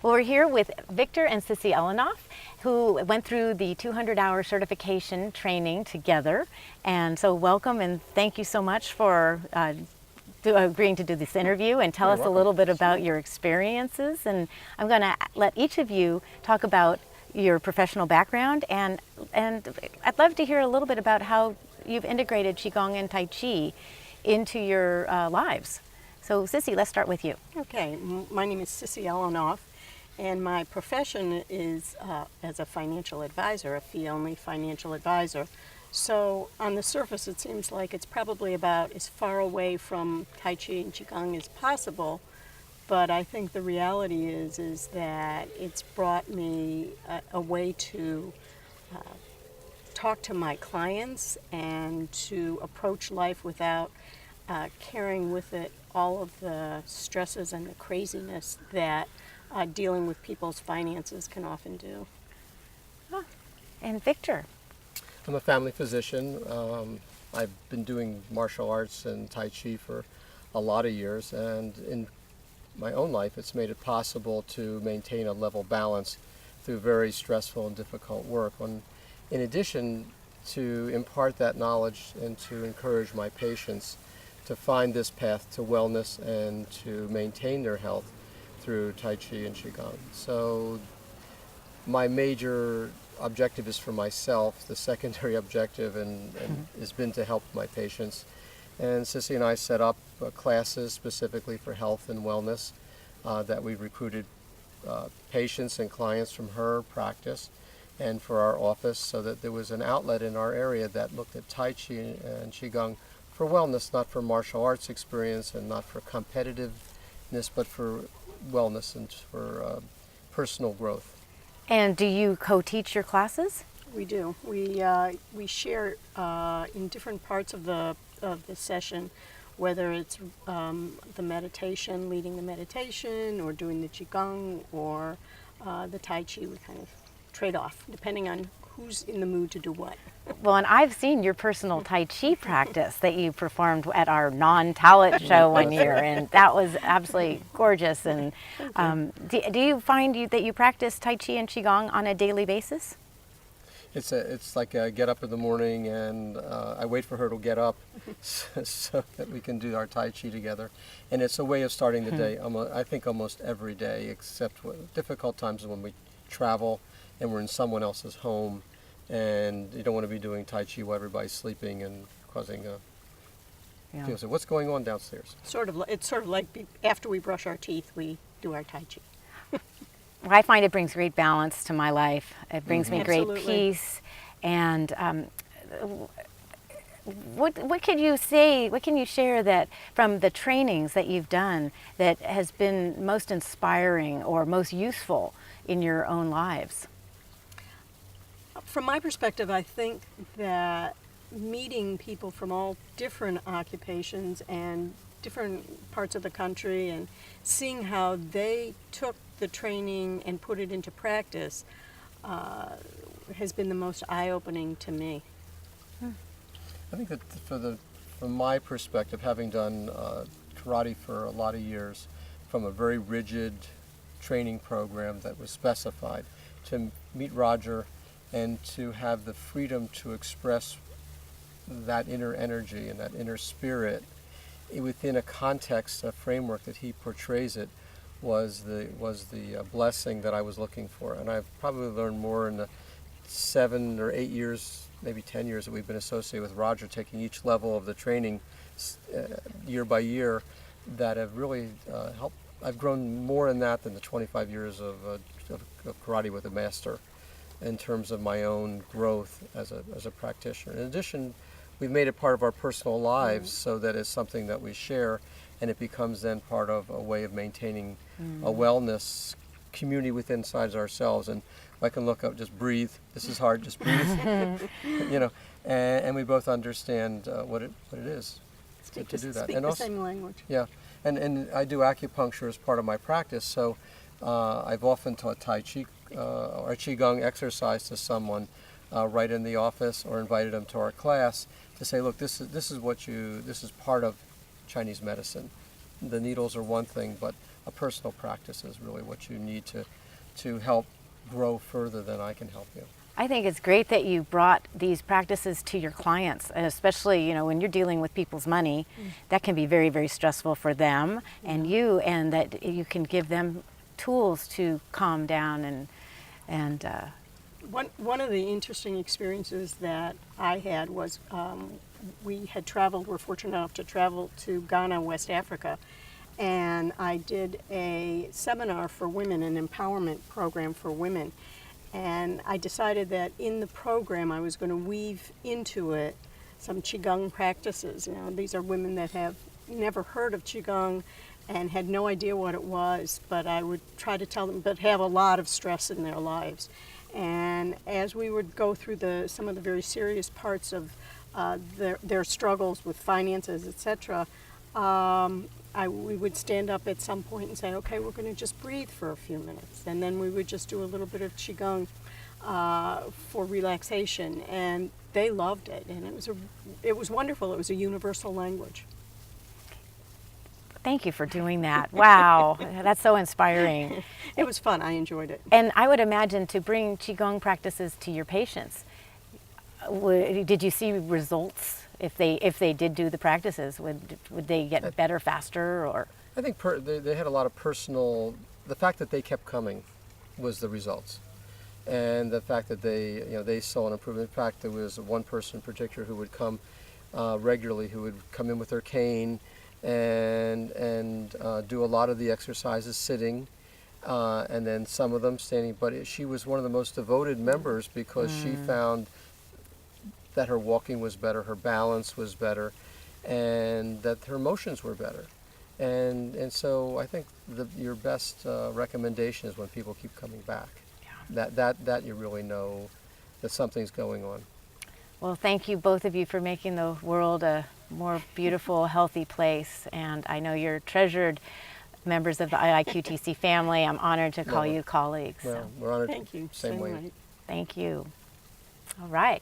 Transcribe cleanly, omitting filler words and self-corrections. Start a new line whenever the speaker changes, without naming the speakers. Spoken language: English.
Well, we're here with Victor and Cissy Elenoff, who went through the 200-hour certification training together. And so welcome and thank you so much for agreeing to do this interview and tell us a little bit about your experiences. And I'm going to let each of you talk about your professional background, and I'd love to hear a little bit about how you've integrated Qigong and Tai Chi into your lives. So Cissy, let's start with you.
Okay, my name is Cissy Elenoff, and my profession is as a financial advisor, a fee-only financial advisor. So on the surface, it seems like it's probably about as far away from Tai Chi and Qigong as possible. But I think the reality is that it's brought me a way to talk to my clients and to approach life without carrying with it all of the stresses and the craziness that dealing with people's finances can often do.
And Victor?
I'm a family physician. I've been doing martial arts and Tai Chi for a lot of years, and in my own life it's made it possible to maintain a level balance through very stressful and difficult work. In addition to impart that knowledge and to encourage my patients to find this path to wellness and to maintain their health through Tai Chi and Qigong. So my major objective is for myself. The secondary objective has been to help my patients. And Cissy and I set up classes specifically for health and wellness that we recruited patients and clients from her practice and for our office, so that there was an outlet in our area that looked at Tai Chi and Qigong for wellness, not for martial arts experience and not for competitiveness, but for wellness and for personal growth.
And do you co-teach your classes?
We do. We share in different parts of the session, whether it's the meditation, leading the meditation, or doing the Qigong, or the Tai Chi. We kind of trade off, depending on who's in the mood to do what.
Well, and I've seen your personal Tai Chi practice that you performed at our non-talent show one year, and that was absolutely gorgeous. And do you find that you practice Tai Chi and Qigong on a daily basis?
It's like I get up in the morning and I wait for her to get up so that we can do our Tai Chi together. And it's a way of starting the day, I think almost every day, except difficult times when we travel and we're in someone else's home, and you don't want to be doing Tai Chi while everybody's sleeping and causing people say, what's going on downstairs?
It's sort of like after we brush our teeth, we do our Tai Chi.
I find it brings great balance to my life. It brings me great
Absolutely.
peace. And what can you say, what can you share that from the trainings that you've done that has been most inspiring or most useful in your own lives?
From my perspective, I think that meeting people from all different occupations and different parts of the country and seeing how they took the training and put it into practice has been the most eye-opening to me.
I think that from my perspective, having done karate for a lot of years, from a very rigid training program that was specified, to meet Roger and to have the freedom to express that inner energy and that inner spirit within a context, a framework that he portrays it, was the blessing that I was looking for. And I've probably learned more in the 7 or 8 years, maybe 10 years that we've been associated with Roger, taking each level of the training year by year, that have really helped. I've grown more in that than the 25 years of karate with a master, in terms of my own growth as a practitioner. In addition, we've made it part of our personal lives, so that it's something that we share, and it becomes then part of a way of maintaining a wellness community within inside ourselves. And I can look up, just breathe. This is hard, just breathe. And we both understand what it is to do that.
Speak
and
the
also,
same language.
Yeah, and I do acupuncture as part of my practice, so I've often taught Tai Chi or Qigong exercise to someone right in the office, or invited them to our class to say, look, this is part of Chinese medicine. The needles are one thing, but a personal practice is really what you need to help grow further than I can help you.
I think it's great that you brought these practices to your clients, and especially, when you're dealing with people's money, that can be very, very stressful for them and you, and that you can give them tools to calm down and
One of the interesting experiences that I had was we're fortunate enough to travel to Ghana, West Africa, and I did a seminar for women, an empowerment program for women. And I decided that in the program I was going to weave into it some Qigong practices. These are women that have never heard of Qigong and had no idea what it was, but I would try to tell them, but have a lot of stress in their lives. And as we would go through some of the very serious parts of their struggles with finances, etc., we would stand up at some point and say, okay, we're going to just breathe for a few minutes. And then we would just do a little bit of Qigong for relaxation. And they loved it. And it was wonderful. It was a universal language.
thank you for doing that. Wow, that's so inspiring.
It was fun. I enjoyed it.
And I would imagine to bring Qigong practices to your patients, did you see results if they did do the practices? Would they get better faster, or?
I think they had a lot of personal. The fact that they kept coming was the results, and the fact that they saw an improvement. In fact, there was one person in particular who would come regularly, who would come in with her cane and do a lot of the exercises sitting, and then some of them standing. But she was one of the most devoted members because she found that her walking was better, her balance was better, and that her emotions were better. And so I think your best recommendation is when people keep coming back. Yeah. That you really know that something's going on.
Well, thank you, both of you, for making the world a more beautiful, healthy place. And I know you're treasured members of the IIQTC family. I'm honored to call you colleagues.
Well, we're honored.
Thank you.
Same way.
Thank you. All right.